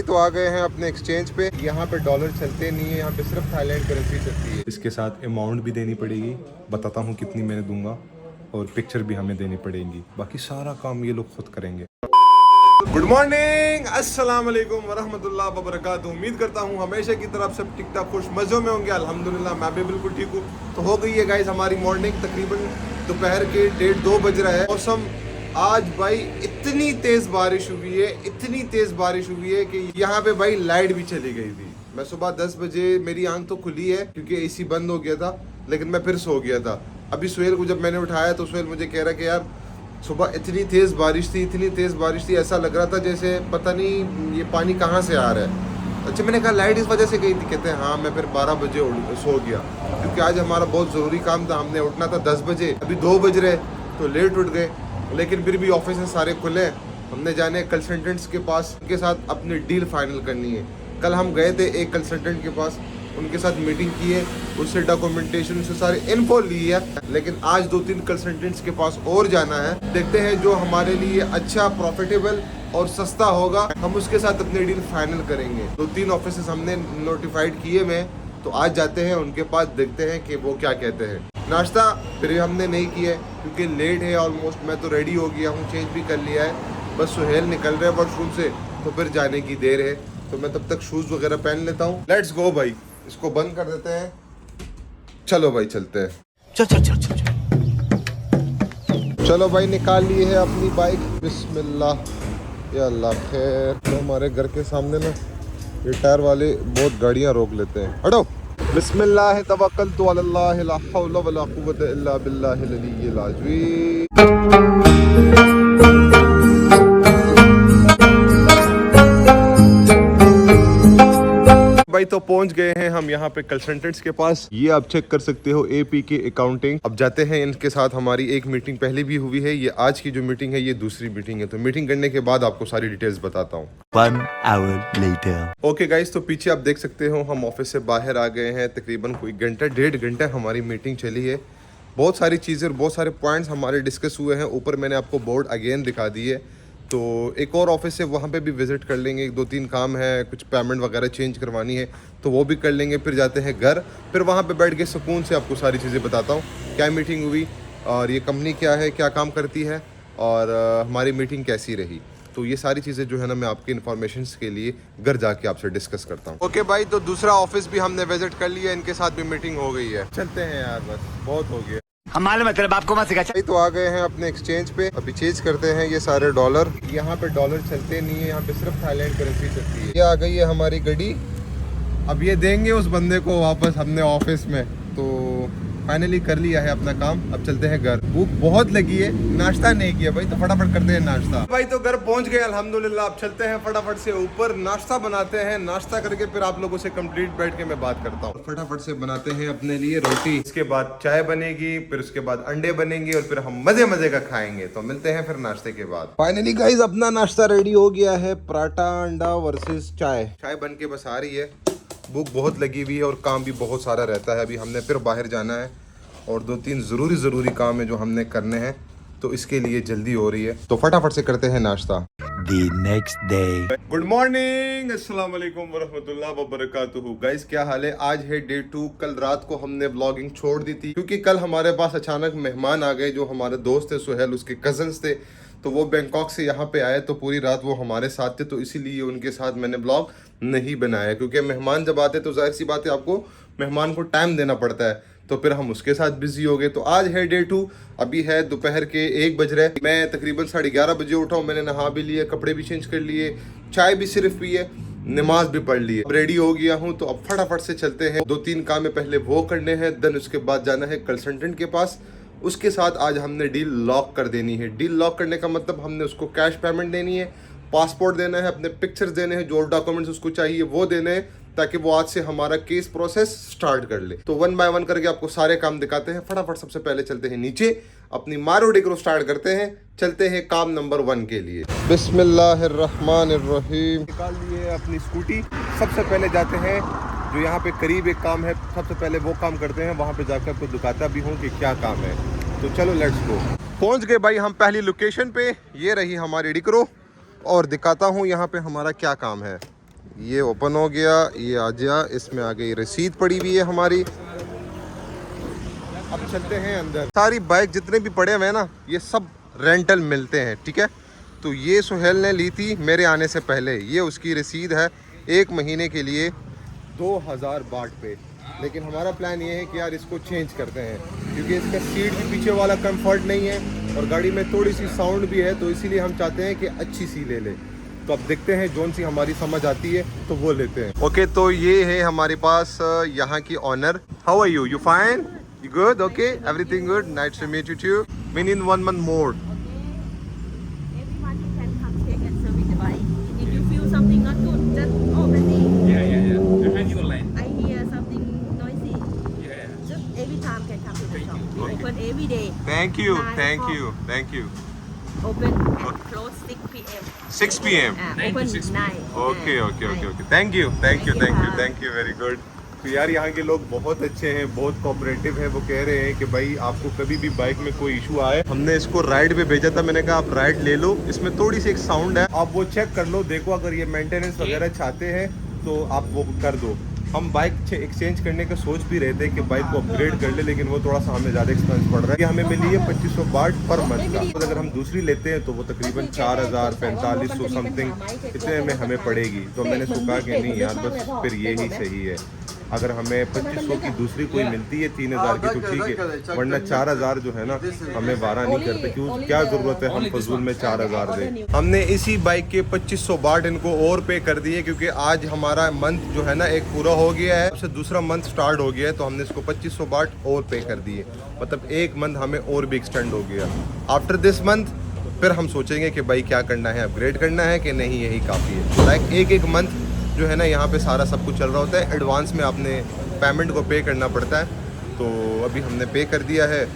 तो आ गए हैं अपने एक्सचेंज पे। यहाँ पे डॉलर चलते नहीं है, यहाँ पे सिर्फ थाईलैंड करेंसी चलती है। इसके साथ अमाउंट भी देनी पड़ेगी, बताता हूँ कितनी मैंने दूंगा, और पिक्चर भी हमें देनी पड़ेगी। बाकी सारा काम ये लोग खुद करेंगे। गुड मॉर्निंग, अस्सलाम वालेकुम वरहमतुल्लाह वबरकातुहू। उम्मीद करता हूँ हमेशा की तरफ सब ठीक ठाक खुश मज़ों में होंगे। अल्हम्दुलिल्लाह मैं भी बिल्कुल ठीक हूँ। तो हो गई है गाइस हमारी मॉर्निंग, तकरीबन दोपहर के 1:30-2 बज रहा है। मौसम आज भाई इतनी तेज़ बारिश हुई है, इतनी तेज़ बारिश हुई है कि यहाँ पे भाई लाइट भी चली गई थी। मैं सुबह 10 बजे, मेरी आंख तो खुली है क्योंकि एसी बंद हो गया था, लेकिन मैं फिर सो गया था। अभी सुहेल को जब मैंने उठाया तो सुहेल मुझे कह रहा कि यार सुबह इतनी तेज़ बारिश थी, इतनी तेज़ बारिश थी, ऐसा लग रहा था जैसे पता नहीं ये पानी कहाँ से आ रहा है। अच्छा, मैंने कहा लाइट इस वजह से गई थी। कहते हैं हाँ, मैं फिर 12 बजे सो गया क्योंकि आज हमारा बहुत ज़रूरी काम था। हमने उठना था 10 बजे, अभी 2 बज रहे तो लेट उठ गए, लेकिन फिर भी ऑफिस सारे खुले हैं। हमने जाने कंसल्टेंट्स के पास, उनके साथ अपनी डील फाइनल करनी है। कल हम गए थे एक कंसल्टेंट के पास, उनके साथ मीटिंग की है, उससे डॉक्यूमेंटेशन से सारी इन्फो ली है। लेकिन आज 2-3 कंसल्टेंट्स के पास और जाना है। देखते हैं जो हमारे लिए अच्छा, प्रॉफिटेबल और सस्ता होगा, हम उसके साथ अपनी डील फाइनल करेंगे। 2-3 ऑफिस हमने नोटिफाइड किए में, तो आज जाते हैं उनके पास, देखते हैं कि वो क्या कहते हैं। नाश्ता फिर हमने नहीं किया है क्योंकि लेट है ऑलमोस्ट। मैं तो रेडी हो गया हूँ, चेंज भी कर लिया है, बस सुहेल निकल रहे हैं वॉशरूम से, तो फिर जाने की देर है। तो मैं तब तक शूज़ वगैरह पहन लेता हूँ। लेट्स गो भाई, इसको बंद कर देते हैं। चलो भाई चलते हैं। चल चल चल चल चलो भाई, निकाल लिए है अपनी बाइक। बिस्मिल्लाह या अल्लाह खैर। तो हमारे घर के सामने ना ये टायर वाले बहुत गाड़ियाँ रोक लेते हैं। हटो। बिस्मिल्लाह तवक्कलतु अलल्लाह ला हौला वला कुव्वता इल्ला बिल्लाहिल अलिय्यिल अज़ीम। भाई तो पहुंच गए हैं हम यहाँ पे कंसल्टेंट्स के पास। ये आप चेक कर सकते हो, एपी के अकाउंटिंग। अब जाते हैं इनके साथ। हमारी एक मीटिंग पहले भी हुई है, ये आज की जो मीटिंग है ये दूसरी मीटिंग है। तो मीटिंग करने के बाद आपको सारी डिटेल्स बताता हूँ। 1 hour later. ओके गाइस, तो पीछे आप देख सकते हो हम ऑफिस से बाहर आ गए हैं। तकरीबन कोई घंटा 1.5 घंटा हमारी मीटिंग चली है। बहुत सारी चीज़ें और बहुत सारे पॉइंट्स हमारे डिस्कस हुए हैं। ऊपर मैंने आपको बोर्ड अगेन दिखा दी है। तो एक और ऑफिस है, वहाँ पे भी विज़िट कर लेंगे। 2-3 काम है, कुछ पेमेंट वगैरह चेंज करवानी है तो वो भी कर लेंगे। फिर जाते हैं घर, फिर वहाँ पे बैठ के सुकून से आपको सारी चीज़ें बताता हूँ क्या मीटिंग हुई और ये कंपनी क्या है, क्या काम करती है, और हमारी मीटिंग कैसी रही। तो ये सारी चीज़ें जो है ना, मैं आपके इन्फॉर्मेशन के लिए घर जाके आपसे डिस्कस करता हूँ। ओके भाई, तो दूसरा ऑफिस भी हमने विजिट कर लिया, इनके साथ भी मीटिंग हो गई है। चलते हैं यार, बस बहुत हो गया। हमारे मतलब आपको मत सिखा। तो आ गए हैं अपने एक्सचेंज पे, अभी चेंज करते हैं ये सारे डॉलर। यहाँ पे डॉलर चलते नहीं है, यहाँ पे सिर्फ थाईलैंड करेंसी चलती है। ये आ गई है हमारी गाड़ी, अब ये देंगे उस बंदे को वापस हमने ऑफिस में। तो फाइनली कर लिया है अपना काम, अब चलते हैं घर। भूख बहुत लगी है, नाश्ता नहीं किया भाई, तो फटाफट करते हैं नाश्ता। भाई तो घर पहुंच गए अल्हम्दुलिल्लाह। अब चलते हैं फटाफट से ऊपर, नाश्ता बनाते हैं। नाश्ता करके फिर आप लोगों से कंप्लीट बैठ के मैं बात करता हूँ। फटाफट से बनाते हैं अपने लिए रोटी, इसके बाद चाय बनेगी, फिर उसके बाद अंडे बनेंगे और फिर हम मजे मजे का खाएंगे। तो मिलते हैं फिर नाश्ते के बाद। फाइनली गाइस अपना नाश्ता रेडी हो गया है, पराठा अंडा वर्सेस चाय। चाय बन के बस आ रही है। भूख बहुत लगी हुई है और काम भी बहुत सारा रहता है। अभी हमने फिर बाहर जाना है और 2-3 ज़रूरी काम है जो हमने करने हैं, तो इसके लिए जल्दी हो रही है। तो फटाफट से करते हैं नाश्ता। The next day. Good morning, अस्सलाम वालेकुम वरहमतुल्लाह वबरकातुहू। गाइस क्या हाल है? आज है डे 2। कल रात को हमने व्लॉगिंग छोड़ दी थी क्योंकि कल हमारे पास अचानक मेहमान आ गए। जो हमारे दोस्त थे सुहेल, उसके कजन्स थे, तो वो बैंकॉक से यहाँ पे आए, तो पूरी रात वो हमारे साथ थे। तो इसीलिए उनके साथ मैंने ब्लॉग नहीं बनाया, क्योंकि मेहमान जब आते तो जाहिर सी बात है आपको मेहमान को टाइम देना पड़ता है। तो फिर हम उसके साथ बिजी हो गए। तो आज है डे 2, अभी है दोपहर के 1 बज रहे। मैं तकरीबन 11:30 बजे उठा हूँ। मैंने नहा भी लिए, कपड़े भी चेंज कर लिए, चाय भी सिर्फ पी है, नमाज भी पढ़ ली है, अब रेडी हो गया हूँ। तो अब फटाफट से चलते हैं। 2-3 काम है, पहले वो करने हैं, देन उसके बाद जाना है कंसल्टेंट के पास। उसके साथ आज हमने डील लॉक कर देनी है। डील लॉक करने का मतलब हमने उसको कैश पेमेंट देनी है, पासपोर्ट देना है, अपने पिक्चर्स देने हैं, जो डॉक्यूमेंट्स उसको चाहिए वो देने हैं, ताकि वो आज से हमारा केस प्रोसेस स्टार्ट कर ले। तो 1 बाय 1 करके आपको सारे काम दिखाते हैं। फटाफट सबसे पहले चलते हैं नीचे, अपनी मारोडी को स्टार्ट करते हैं। चलते हैं काम नंबर 1 के लिए। बिस्मिल्लाहिर्रहमानिर्रहीम। निकाल लिए अपनी स्कूटी। सबसे पहले जाते हैं जो यहाँ पे करीब एक काम है, सबसे पहले वो काम करते हैं। वहाँ पे जाकर आपको दिखाता भी हूँ कि क्या काम है। तो चलो लेट्स गो। पहुँच गए भाई हम पहली लोकेशन पे। ये रही हमारी डिक्रो और दिखाता हूँ यहाँ पे हमारा क्या काम है। ये ओपन हो गया, ये आ गया, इसमें आ गई रसीद पड़ी हुई है हमारी। अब चलते हैं अंदर। सारी बाइक जितने भी पड़े हुए हैं ना, ये सब रेंटल मिलते हैं, ठीक है। तो ये सुहेल ने ली थी मेरे आने से पहले, ये उसकी रसीद है 1 महीने के लिए 2000 बाट पे। लेकिन हमारा प्लान ये है कि यार इसको चेंज करते हैं, क्योंकि इसका सीट भी पीछे वाला कंफर्ट नहीं है और गाड़ी में थोड़ी सी साउंड भी है, तो इसीलिए हम चाहते हैं कि अच्छी सी ले ले। तो अब देखते हैं जोन सी हमारी समझ आती है तो वो लेते हैं। ओके, तो ये है हमारे पास यहाँ की honour. How are you? You fine? You good? Okay, everything good. Nice to meet you too. We need 1 month more. Every month you can come check and service the bike. If you feel something not good, just ready. Yeah. I find you online. I hear something noisy. Yeah. Just every time can come to the shop. Okay. Open every day. Thank you, 9 thank o'clock. you, thank you. Open and close 6 p.m. 6 p.m. 9 to Open 6 9. Okay. Thank you. Thank you. Very good. तो यार यहाँ के लोग बहुत अच्छे हैं, बहुत cooperative है। वो कह रहे हैं कि भाई आपको कभी भी बाइक में कोई इशू आए, हमने इसको राइड पे भेजा था, मैंने कहा आप राइड ले लो, इसमें थोड़ी सी एक साउंड है, आप वो चेक कर लो, देखो अगर ये मेंटेनेंस वगैरह चाहते हैं तो आप वो कर दो। हम बाइक एक्सचेंज करने का सोच भी रहे थे कि बाइक को अपग्रेड कर ले, लेकिन वो थोड़ा सा हमें ज़्यादा एक्सपेंस पड़ रहा है। ये हमें मिली है 2500 बाट पर मंथ का, तो अगर हम दूसरी लेते हैं तो वो तकरीबन 4000 4500 समथिंग इतने में हमें पड़ेगी। तो मैंने उसको कहा कि नहीं यार, बस फिर यही सही है। अगर हमें 2500 की दूसरी कोई मिलती है 3000 की तो ठीक है, वरना 4000 जो है ना हमें वारा नहीं करते, क्यों क्या ज़रूरत है हम फजूल में 4000 दें। हमने इसी बाइक के 2500 बाट इनको और पे कर दिए, क्योंकि आज हमारा मंथ जो है ना एक पूरा हो गया है, उससे दूसरा मंथ स्टार्ट हो गया है, तो हमने इसको 2500 बाट और पे कर दिए, मतलब एक मंथ हमें और भी एक्सटेंड हो गया। आफ्टर दिस मंथ फिर हम सोचेंगे कि भाई क्या करना है, अपग्रेड करना है कि नहीं, यही काफ़ी है। लाइक एक मंथ जो है ना यहाँ पे सारा सब कुछ चल रहा होता है, एडवांस में आपने पेमेंट को पे करना पड़ता है। तो अभी हमने पे कर दिया है।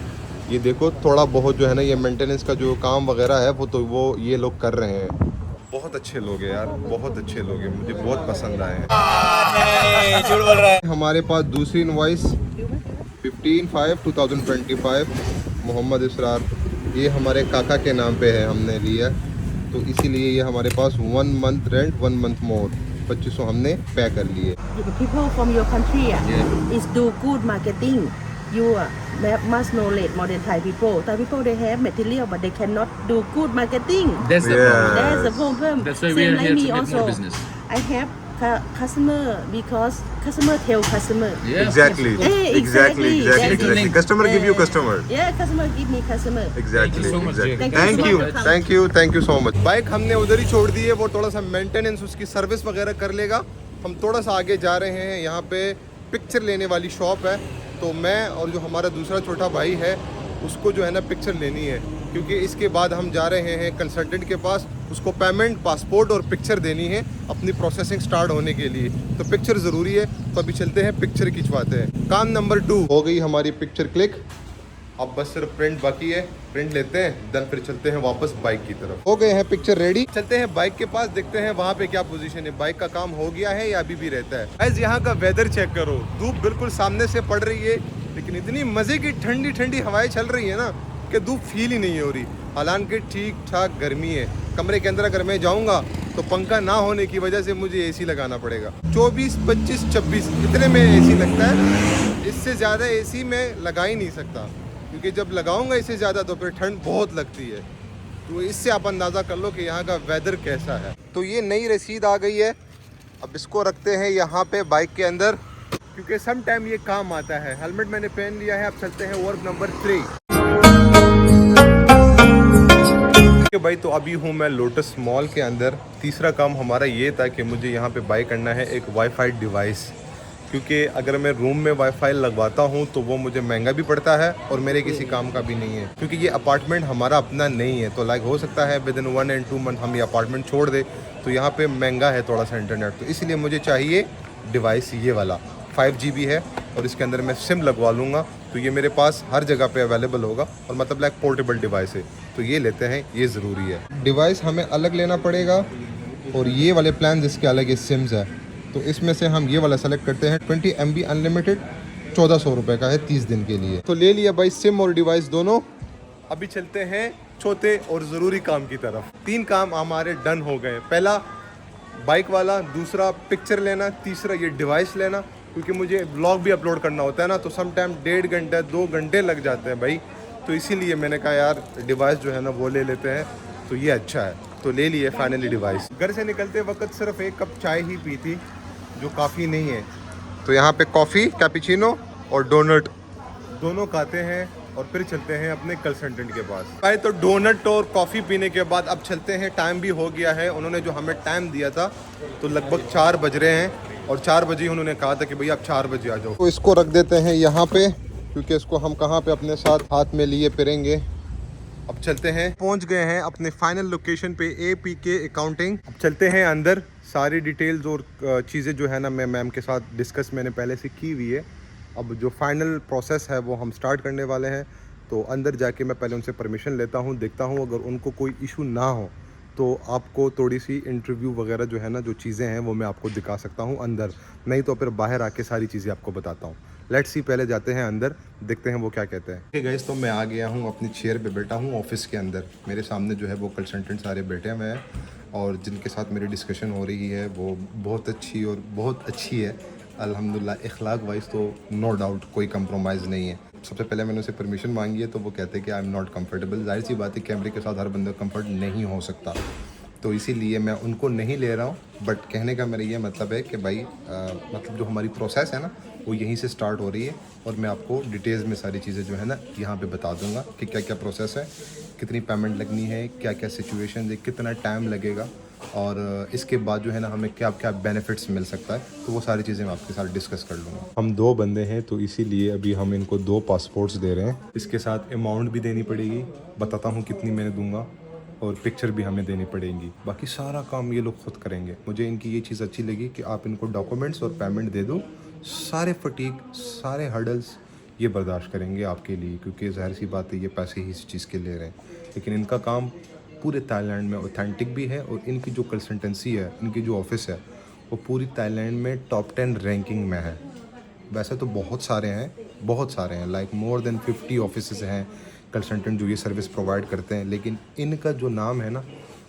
ये देखो थोड़ा बहुत जो है ना ये मेंटेनेंस का जो काम वगैरह है वो ये लोग कर रहे हैं। बहुत अच्छे लोग हैं यार, बहुत अच्छे लोग हैं, मुझे बहुत पसंद आए हैं। हमारे पास दूसरी इनवॉइस 15/5/2025 मोहम्मद इसरार, ये हमारे काका के नाम पे है, हमने लिया, तो इसीलिए ये हमारे पास 1 मंथ रेंट 1 मंथ मोर 2500 हमने पे कर लिए। People from your country is do good marketing. You must knowledge more than Thai people. Thai people they have material but they cannot do good marketing. That's the Yeah. problem. That's the problem. That's why we Same are like here me to make also. more business. I have customer because customer tell customer. Yeah. Exactly. Exactly. Customer give you customer. Yeah, customer give me customer. Exactly. Thank you so much, Exactly. Jay. Thank you so much. Bike हमने उधर ही छोड़ दी है, वो थोड़ा सा maintenance उसकी service वगैरह कर लेगा। हम थोड़ा सा आगे जा रहे हैं, यहाँ पे पिक्चर लेने वाली शॉप है, तो मैं और जो हमारा दूसरा छोटा भाई है उसको जो है ना पिक्चर लेनी है, क्योंकि इसके बाद हम जा रहे हैं कंसल्टेंट के पास, उसको पेमेंट, पासपोर्ट और पिक्चर देनी है अपनी प्रोसेसिंग स्टार्ट होने के लिए, तो पिक्चर ज़रूरी है। तो अभी चलते हैं पिक्चर खिंचवाते हैं। काम नंबर 2 हो गई हमारी पिक्चर क्लिक, अब बस सिर्फ प्रिंट बाकी है, प्रिंट लेते हैं, देन फिर चलते हैं वापस बाइक की तरफ। हो गए हैं पिक्चर रेडी, चलते हैं बाइक के पास, देखते हैं वहाँ पे क्या पोजीशन है, बाइक का काम हो गया है या अभी भी रहता है। गाइस यहाँ का वेदर चेक करो, धूप बिल्कुल सामने से पड़ रही है, लेकिन इतनी मज़े की ठंडी ठंडी हवाएं चल रही है ना कि धूप फील ही नहीं हो रही। हालांकि ठीक ठाक गर्मी है, कमरे के अंदर अगर मैं जाऊँगा तो पंखा ना होने की वजह से मुझे एसी लगाना पड़ेगा। 24, 25, 26 इतने में एसी लगता है, इससे ज़्यादा एसी मैं लगा ही नहीं सकता, क्योंकि जब लगाऊंगा इससे ज़्यादा तो फिर ठंड बहुत लगती है। तो इससे आप अंदाज़ा कर लो कि यहाँ का वेदर कैसा है। तो ये नई रसीद आ गई है, अब इसको रखते हैं यहाँ पे बाइक के अंदर, क्योंकि सम टाइम ये काम आता है। हेलमेट मैंने पहन लिया है, अब चलते हैं वर्क नंबर 3। भाई तो अभी हूँ मैं लोटस मॉल के अंदर। तीसरा काम हमारा ये था कि मुझे यहाँ पे बाय करना है एक वाईफाई डिवाइस, क्योंकि अगर मैं रूम में वाईफाई लगवाता हूँ तो वो मुझे महंगा भी पड़ता है और मेरे किसी काम का भी नहीं है, क्योंकि ये अपार्टमेंट हमारा अपना नहीं है। तो लाइक हो सकता है विद इन 1 and 2 मंथ हम ये अपार्टमेंट छोड़ दे, तो यहाँ पे महंगा है थोड़ा सा इंटरनेट, तो इसलिए मुझे चाहिए डिवाइस ये वाला 5GB है, और इसके अंदर मैं सिम लगवा लूँगा, तो ये मेरे पास हर जगह पे अवेलेबल होगा, और मतलब लाइक पोर्टेबल डिवाइस है, तो ये लेते हैं, ये ज़रूरी है। डिवाइस हमें अलग लेना पड़ेगा, और ये वाले प्लान जिसके अलग ये सिम्स है, तो इसमें से हम ये वाला सेलेक्ट करते हैं। 20 MB अनलिमिटेड 1400 रुपये का है 30 दिन के लिए। तो ले लिया भाई सिम और डिवाइस दोनों। अभी चलते हैं चौथे और ज़रूरी काम की तरफ। 3 काम हमारे डन हो गए। पहला, बाइक वाला, दूसरा पिक्चर लेना, तीसरा ये डिवाइस लेना, क्योंकि मुझे ब्लॉग भी अपलोड करना होता है ना, तो सम टाइम 1.5 घंटे 2 घंटे लग जाते हैं भाई। तो इसीलिए मैंने कहा यार डिवाइस जो है ना वो ले लेते हैं, तो ये अच्छा है, तो ले लिए फाइनली डिवाइस। घर से निकलते वक्त सिर्फ 1 कप चाय ही पी थी, जो काफ़ी नहीं है। तो यहाँ पे कॉफ़ी, कैपुचिनो और डोनट दोनों खाते हैं और फिर चलते हैं अपने कंसल्टेंट के पास। भाई तो डोनट और कॉफ़ी पीने के बाद अब चलते हैं, टाइम भी हो गया है। उन्होंने जो हमें टाइम दिया था तो लगभग 4 बज रहे हैं, और 4 बजे उन्होंने कहा था कि भैया आप 4 बजे आ जाओ। तो इसको रख देते हैं यहाँ पे, क्योंकि इसको हम कहाँ पे अपने साथ हाथ में लिए फिरेंगे। अब चलते हैं, पहुँच गए हैं अपने फाइनल लोकेशन पे, APK अकाउंटिंग। अब चलते हैं अंदर, सारी डिटेल्स और चीज़ें जो है ना मैं मैम के साथ डिस्कस मैंने पहले से की हुई है। अब जो फाइनल प्रोसेस है वो हम स्टार्ट करने वाले हैं। तो अंदर जाके मैं पहले उनसे परमिशन लेता हूँ, देखता हूँ अगर उनको कोई इशू ना हो तो आपको थोड़ी सी इंटरव्यू वगैरह जो है ना जो चीज़ें हैं वो मैं आपको दिखा सकता हूँ अंदर, नहीं तो फिर बाहर आके सारी चीज़ें आपको बताता हूँ। लेट्स सी, पहले जाते हैं अंदर, देखते हैं वो क्या कहते हैं। ठीक है गाइस, तो मैं आ गया हूँ, अपनी चेयर पे बैठा हूँ ऑफिस के अंदर। मेरे सामने जो है वो कंसल्टेंट सारे बैठे हुए हैं, और जिनके साथ मेरी डिस्कशन हो रही है वो बहुत अच्छी है अल्हम्दुलिल्लाह। इखलाक वाइज तो नो डाउट कोई कंप्रोमाइज़ नहीं है। सबसे पहले मैंने उसे परमिशन मांगी है, तो वो कहते हैं कि आई एम नॉट कंफर्टेबल। जाहिर सी बात है, कैमरे के साथ हर बंदा कंफर्ट नहीं हो सकता, तो इसीलिए मैं उनको नहीं ले रहा हूँ। बट कहने का मेरा ये मतलब है कि भाई मतलब जो हमारी प्रोसेस है ना वो यहीं से स्टार्ट हो रही है, और मैं आपको डिटेल्स में सारी चीज़ें जो है ना यहाँ पे बता दूँगा कि क्या क्या प्रोसेस है, कितनी पेमेंट लगनी है, क्या क्या सिचुएशन है, कितना टाइम लगेगा, और इसके बाद जो है ना हमें क्या क्या बेनिफिट्स मिल सकता है। तो वो सारी चीज़ें मैं आपके साथ डिस्कस कर लूँगा। हम 2 बंदे हैं, तो इसीलिए अभी हम इनको 2 पासपोर्ट्स दे रहे हैं। इसके साथ अमाउंट भी देनी पड़ेगी, बताता हूँ कितनी मैंने दूंगा, और पिक्चर भी हमें देनी पड़ेंगी। बाकी सारा काम ये लोग खुद करेंगे। मुझे इनकी ये चीज़ अच्छी लगी कि आप इनको डॉक्यूमेंट्स और पेमेंट दे दो, सारे फटीक, सारे हर्डल्स ये बर्दाश्त करेंगे आपके लिए, क्योंकि ज़ाहिर सी बात है ये पैसे ही इस चीज़ के ले रहे हैं। लेकिन इनका काम पूरे थाईलैंड में ऑथेंटिक भी है, और इनकी जो कंसल्टेंसी है, इनकी जो ऑफिस है, वो पूरी थाईलैंड में टॉप 10 रैंकिंग में है। वैसे तो बहुत सारे हैं, लाइक मोर देन 50 ऑफिसेज हैं कंसल्टेंट जो ये सर्विस प्रोवाइड करते हैं, लेकिन इनका जो नाम है ना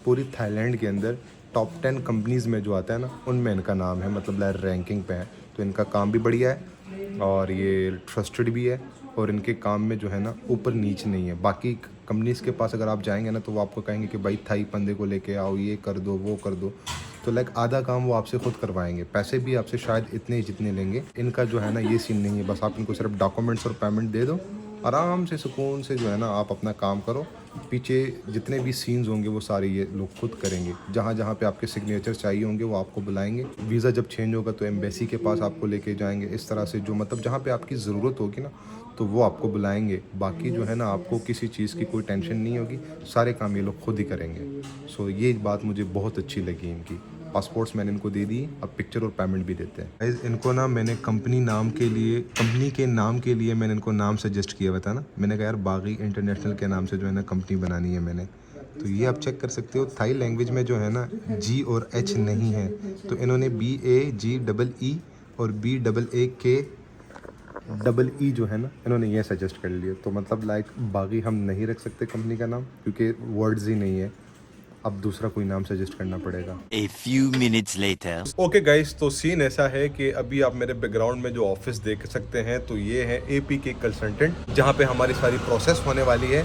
पूरी थाईलैंड के अंदर टॉप 10 कंपनीज़ में जो आता है ना उनमें इनका नाम है, मतलब रैंकिंग पे है। तो इनका काम भी बढ़िया है, और ये ट्रस्टेड भी है, और इनके काम में जो है ना ऊपर नीच नहीं है। बाकी कंपनीज़ के पास अगर आप जाएंगे ना तो वो आपको कहेंगे कि भाई थाई बंदे को लेके आओ, ये कर दो, वो कर दो, तो लाइक आधा काम वो आपसे खुद करवाएंगे। पैसे भी आपसे शायद इतने ही जितने लेंगे। इनका जो है ना ये सीन नहीं है, बस आप इनको सिर्फ डॉक्यूमेंट्स और पेमेंट दे दो, आराम से सुकून से जो है ना आप अपना काम करो। पीछे जितने भी सीन्स होंगे वो सारे ये लोग खुद करेंगे। जहाँ जहाँ पे आपके सिग्नेचर चाहिए होंगे वो आपको बुलाएंगे। वीज़ा जब चेंज होगा तो एम्बेसी के पास आपको लेके जाएंगे। इस तरह से जो मतलब जहाँ पे आपकी ज़रूरत होगी ना तो वो आपको बुलाएंगे। बाकी जो है ना आपको किसी चीज़ की कोई टेंशन नहीं होगी, सारे काम ये लोग खुद ही करेंगे। सो ये बात मुझे बहुत अच्छी लगी इनकी। पासपोर्ट्स मैंने इनको दे दी, अब पिक्चर और पेमेंट भी देते हैं। गाइस इनको ना मैंने कंपनी के नाम के लिए मैंने इनको नाम सजेस्ट किया हुआ था ना, मैंने कहा यार बागी इंटरनेशनल के नाम से जो है ना कंपनी बनानी है मैंने। तो ये आप चेक कर सकते हो, थाई लैंग्वेज में जो है ना G और H नहीं है, तो इन्होंने BAGEE और BAAKEE जो है ना इन्होंने ये सजेस्ट कर लिया। तो मतलब लाइक बागी हम नहीं रख सकते कंपनी का नाम, क्योंकि वर्ड्स ही नहीं है। अब दूसरा कोई नाम सजेस्ट करना पड़ेगा। A few minutes later. Okay guys, तो सीन ऐसा है कि अभी आप मेरे बैकग्राउंड में जो ऑफिस देख सकते हैं, तो ये है APK कंसल्टेंट, जहाँ पे हमारी सारी प्रोसेस होने वाली है।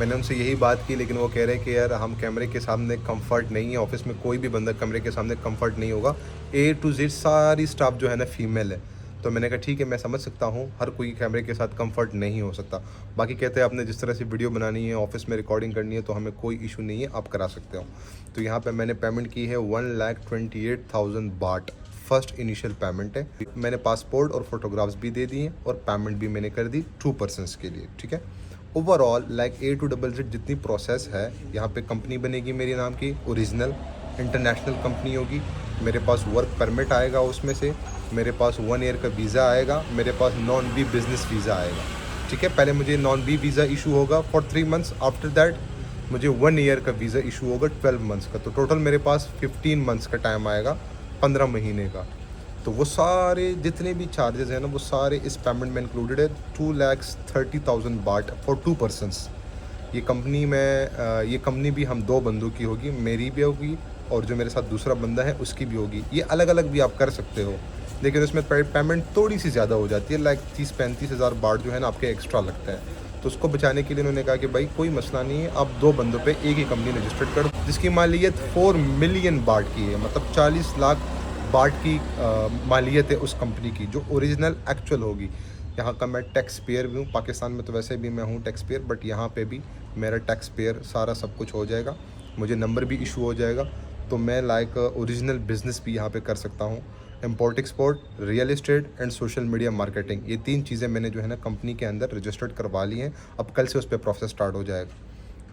मैंने उनसे यही बात की, लेकिन वो कह रहे हैं कि यार हम कैमरे के सामने कंफर्ट नहीं है, ऑफिस में कोई भी बंदा कैमरे के सामने कंफर्ट नहीं होगा। A to Z सारी स्टाफ जो है ना फीमेल है। तो मैंने कहा ठीक है, मैं समझ सकता हूँ, हर कोई कैमरे के साथ कंफर्ट नहीं हो सकता। बाकी कहते हैं आपने जिस तरह से वीडियो बनानी है, ऑफिस में रिकॉर्डिंग करनी है, तो हमें कोई इशू नहीं है, आप करा सकते हो। तो यहाँ पे मैंने पेमेंट की है 1,28,000 बाट, फर्स्ट इनिशियल पेमेंट है। मैंने पासपोर्ट और फोटोग्राफ्स भी दे दिए, और पेमेंट भी मैंने कर दी 2 पर्सनस के लिए, ठीक है। Overall like A to Z जितनी प्रोसेस है, यहाँ पे कंपनी बनेगी मेरे नाम की, ओरिजिनल इंटरनेशनल कंपनी होगी। मेरे पास वर्क परमिट आएगा, उसमें से मेरे पास 1 ईयर का वीज़ा आएगा, मेरे पास नॉन बी बिज़नेस वीज़ा आएगा, ठीक है। पहले मुझे नॉन बी वीज़ा इशू होगा फॉर 3 मंथ्स, आफ्टर दैट मुझे 1 ईयर का वीज़ा इशू होगा 12 मंथ्स का। तो टोटल मेरे पास 15 मंथ्स का टाइम आएगा, 15 महीने का। तो वो सारे जितने भी चार्जेस हैं ना वो सारे इस पेमेंट में इंक्लूडेड है। 2,30,000 बाट फॉर 2 पर्सनस। ये कंपनी भी हम 2 बंदों की होगी, मेरी भी होगी और जो मेरे साथ दूसरा बंदा है उसकी भी होगी। ये अलग अलग भी आप कर सकते हो, लेकिन उसमें पेमेंट थोड़ी सी ज़्यादा हो जाती है, लाइक 30-35 हज़ार बाट जो है ना आपके एक्स्ट्रा लगता है। तो उसको बचाने के लिए उन्होंने कहा कि भाई कोई मसला नहीं है, आप 2 बंदों पे एक ही कंपनी रजिस्टर्ड कर दो, जिसकी मालियत 4 मिलियन बाट की है, मतलब 40 लाख बाट की मालियत है उस कंपनी की, जो ओरिजिनल एक्चुअल होगी। यहाँ का मैं टैक्स पेयर भी हूँ, पाकिस्तान में तो वैसे भी मैं हूँ टैक्स पेयर, बट यहाँ पे भी मेरा टैक्स पेयर सारा सब कुछ हो जाएगा, मुझे नंबर भी इशू हो जाएगा, तो मैं लाइक ओरिजिनल बिजनेस भी यहाँ पे कर सकता हूँ। Import export, real estate and social media marketing, ये 3 चीज़ें मैंने जो है ना कंपनी के अंदर रजिस्टर्ड करवा ली हैं। अब कल से उस पर प्रोसेस स्टार्ट हो जाएगा।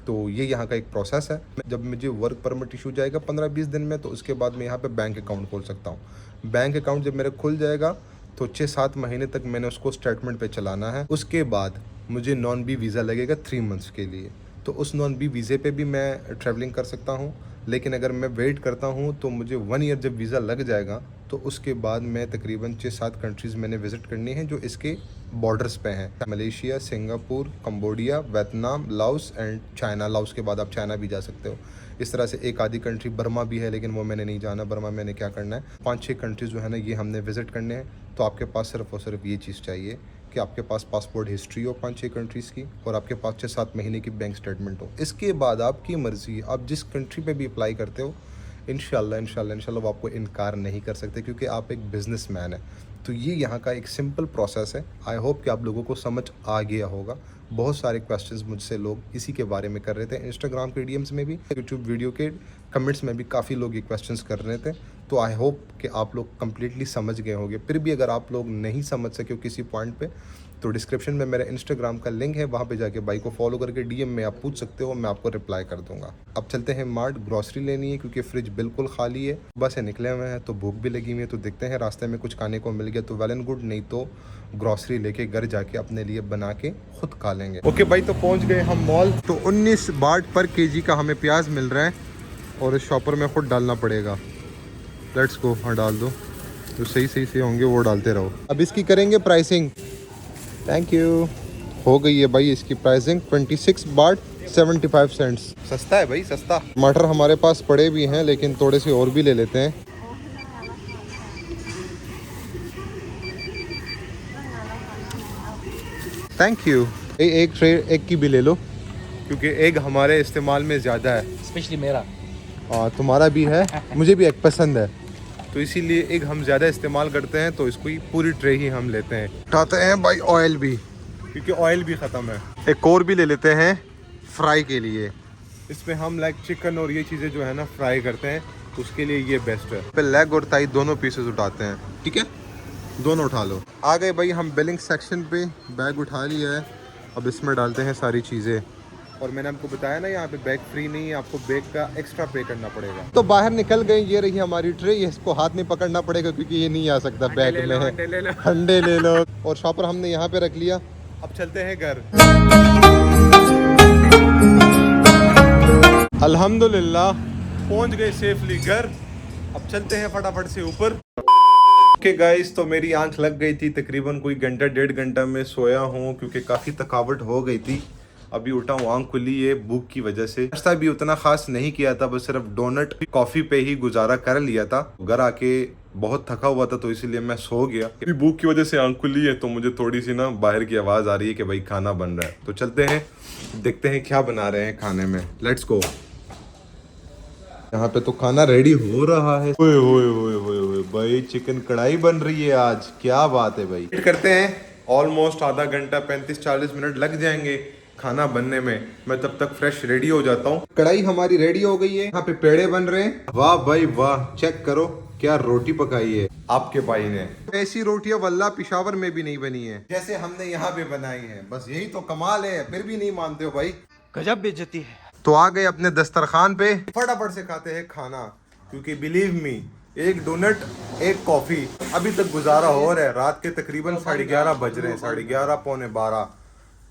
तो ये यहाँ का एक प्रोसेस है। जब मुझे वर्क परमिट इशू जाएगा 15-20 दिन में, तो उसके बाद मैं यहाँ पे बैंक अकाउंट खोल सकता हूँ। बैंक अकाउंट जब मेरा खुल जाएगा तो 6-7 महीने तक मैंने उसको स्टेटमेंट पे चलाना है। उसके बाद मुझे नॉन बी वीज़ा लगेगा 3 मंथ्स के लिए, तो उस नॉन बी वीज़े पे भी मैं ट्रैवलिंग कर सकता हूँ। लेकिन अगर मैं वेट करता हूँ तो मुझे 1 ईयर जब वीज़ा लग जाएगा तो उसके बाद मैं तकरीबन 6-7 कंट्रीज़ मैंने विज़िट करनी है जो इसके बॉर्डर्स पे हैं। Malaysia, Singapore, Cambodia, Vietnam, Laos and China. Laos के बाद आप चाइना भी जा सकते हो। इस तरह से एक आधी कंट्री बर्मा भी है, लेकिन वो मैंने नहीं जाना। बर्मा मैंने क्या करना है, 5-6 कंट्रीज़ जो है ना ये हमने विज़िट करने हैं। तो आपके पास सिर्फ और सिर्फ ये चीज़ चाहिए कि आपके पास पासपोर्ट हिस्ट्री हो 5-6 कंट्रीज़ की, और आपके पास 6-7 महीने की बैंक स्टेटमेंट हो। इसके बाद आपकी मर्ज़ी, आप जिस कंट्री पे भी अप्लाई करते हो, इंशाल्लाह वो आपको इनकार नहीं कर सकते, क्योंकि आप एक बिजनेसमैन है। तो ये यहाँ का एक सिंपल प्रोसेस है। आई होप कि आप लोगों को समझ आ गया होगा। बहुत सारे क्वेश्चंस मुझसे लोग इसी के बारे में कर रहे थे, इंस्टाग्राम के डीएम्स में भी, यूट्यूब वीडियो के कमेंट्स में भी काफ़ी लोग ये क्वेश्चंस कर रहे थे। तो आई होप कि आप लोग कम्प्लीटली समझ गए होंगे। फिर भी अगर आप लोग नहीं समझ सके हो किसी पॉइंट पे, तो डिस्क्रिप्शन में मेरा इंस्टाग्राम का लिंक है, वहाँ पे जाके भाई को फॉलो करके डीएम में आप पूछ सकते हो, मैं आपको रिप्लाई कर दूंगा। अब चलते हैं मार्ट, ग्रॉसरी लेनी है क्योंकि फ्रिज बिल्कुल खाली है। बस से निकले हुए हैं तो भूख भी लगी हुई है, तो देखते हैं रास्ते में कुछ खाने को मिल गया तो वेल एंड गुड, नहीं तो ग्रॉसरी लेके घर जाके अपने लिए बना के खुद खा लेंगे। ओके भाई, तो पहुँच गए हम मॉल। तो 19 बाट पर केजी का हमें प्याज मिल रहा है और इस शॉपर में खुद डालना पड़ेगा। Let's go. हाँ डाल दो, जो सही से होंगे वो डालते रहो। अब इसकी करेंगे प्राइसिंग। Thank you. हो गई है भाई इसकी प्राइसिंग 26 बाट 75 सेंट्स। सस्ता है भाई, सस्ता। टमाटर हमारे पास पड़े भी हैं, लेकिन थोड़े से और भी ले लेते हैं। Thank you. एक ट्रे एग की भी ले लो, क्योंकि एग हमारे इस्तेमाल में ज़्यादा है। स्पेशली मेरा। तुम्हारा भी है, मुझे भी एग पसंद है, तो इसीलिए एग हम ज़्यादा इस्तेमाल करते हैं, तो इसको ही पूरी ट्रे ही हम लेते हैं। उठाते हैं भाई ऑयल भी, क्योंकि ऑयल भी ख़त्म है। एक और भी ले लेते हैं फ्राई के लिए। इसमें हम लाइक चिकन और ये चीज़ें जो है ना फ्राई करते हैं, तो उसके लिए ये बेस्ट है। पे लेग और थाई दोनों पीसेस उठाते हैं, ठीक है, दोनों उठा लो। आ गए भाई हम बिलिंग सेक्शन पे, बैग उठा लिया है। अब इसमें डालते हैं सारी चीज़ें। और मैंने आपको बताया ना यहाँ पे बैग फ्री नहीं है, आपको बैग का एक्स्ट्रा पे करना पड़ेगा। तो बाहर निकल गए, ये रही हमारी ट्रे। ये इसको हाथ में पकड़ना पड़ेगा क्योंकि ये नहीं आ सकता बैग में है। अंडे ले लो। और शॉपर हमने यहाँ पे रख लिया। अब चलते हैं घर। अल्हम्दुलिल्लाह पहुँच गए सेफली घर। अब चलते हैं फटाफट से ऊपर। ओके गाइस, तो मेरी आंख लग गई थी, तकरीबन कोई घंटा 1.5 घंटा में सोया हूँ क्योंकि काफ़ी थकावट हो गई थी। अभी उठा हूँ, आंख खुली है भूख की वजह से। नाश्ता भी उतना खास नहीं किया था, बस सिर्फ डोनट कॉफ़ी पे ही गुजारा कर लिया था। घर आके बहुत थका हुआ था, तो इसीलिए मैं सो गया। अभी भूख की वजह से आंख खुली है, तो मुझे थोड़ी सी ना बाहर की आवाज़ आ रही है कि भाई खाना बन रहा है। तो चलते हैं, देखते हैं क्या बना रहे हैं खाने में। Let's go. यहाँ पे तो खाना रेडी हो रहा है। ओए ओए ओए ओए ओए भाई, चिकन कढ़ाई बन रही है आज, क्या बात है भाई। वेट करते हैं, ऑलमोस्ट आधा घंटा 35-40 मिनट लग जाएंगे खाना बनने में। मैं तब तक फ्रेश रेडी हो जाता हूँ। कढ़ाई हमारी रेडी हो गई है, यहाँ पे पेड़े बन रहे हैं। वाह भाई वाह, चेक करो क्या रोटी पकाई है आपके भाई ने। ऐसी रोटियां वल्ला पिशावर में भी नहीं बनी है जैसे हमने यहाँ पे बनाई है। बस यही तो कमाल है, फिर भी नहीं मानते हो भाई, गजब बेइज्जती है। तो आ गए अपने दस्तरखान पे, फटाफट से खाते हैं खाना, क्योंकि बिलीव मी, एक डोनट एक कॉफी अभी तक गुजारा हो रहा है। रात के तकरीबन 11:30 बज रहे हैं, 11:30 पौने 12।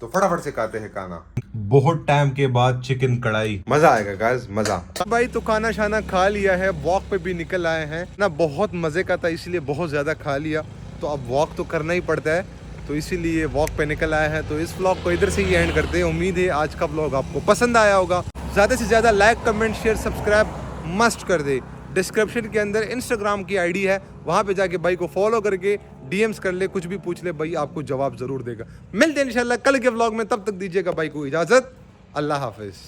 तो फटाफट से खाते हैं खाना। बहुत टाइम के बाद चिकन कढ़ाई, मजा आएगा गाइस, मजा। भाई तो खाना शाना खा लिया है, वॉक पे भी निकल आए हैं ना। बहुत मजे का था, इसलिए बहुत ज्यादा खा लिया। तो अब वॉक तो करना ही पड़ता है, तो इसीलिए वॉक पे निकल आए हैं। तो इस व्लॉग को इधर से ही एंड करते हैं। उम्मीद है आज का व्लॉग आपको पसंद आया होगा। ज़्यादा से ज़्यादा like, comment, share, subscribe must कर दे। डिस्क्रिप्शन के अंदर इंस्टाग्राम की आईडी है, वहाँ पे जाके भाई को फॉलो करके डीएम्स कर ले, कुछ भी पूछ ले, भाई आपको जवाब ज़रूर देगा। मिलते हैं इंशाल्लाह कल के व्लॉग में, तब तक दीजिएगा भाई को इजाज़त। अल्लाह हाफिज़।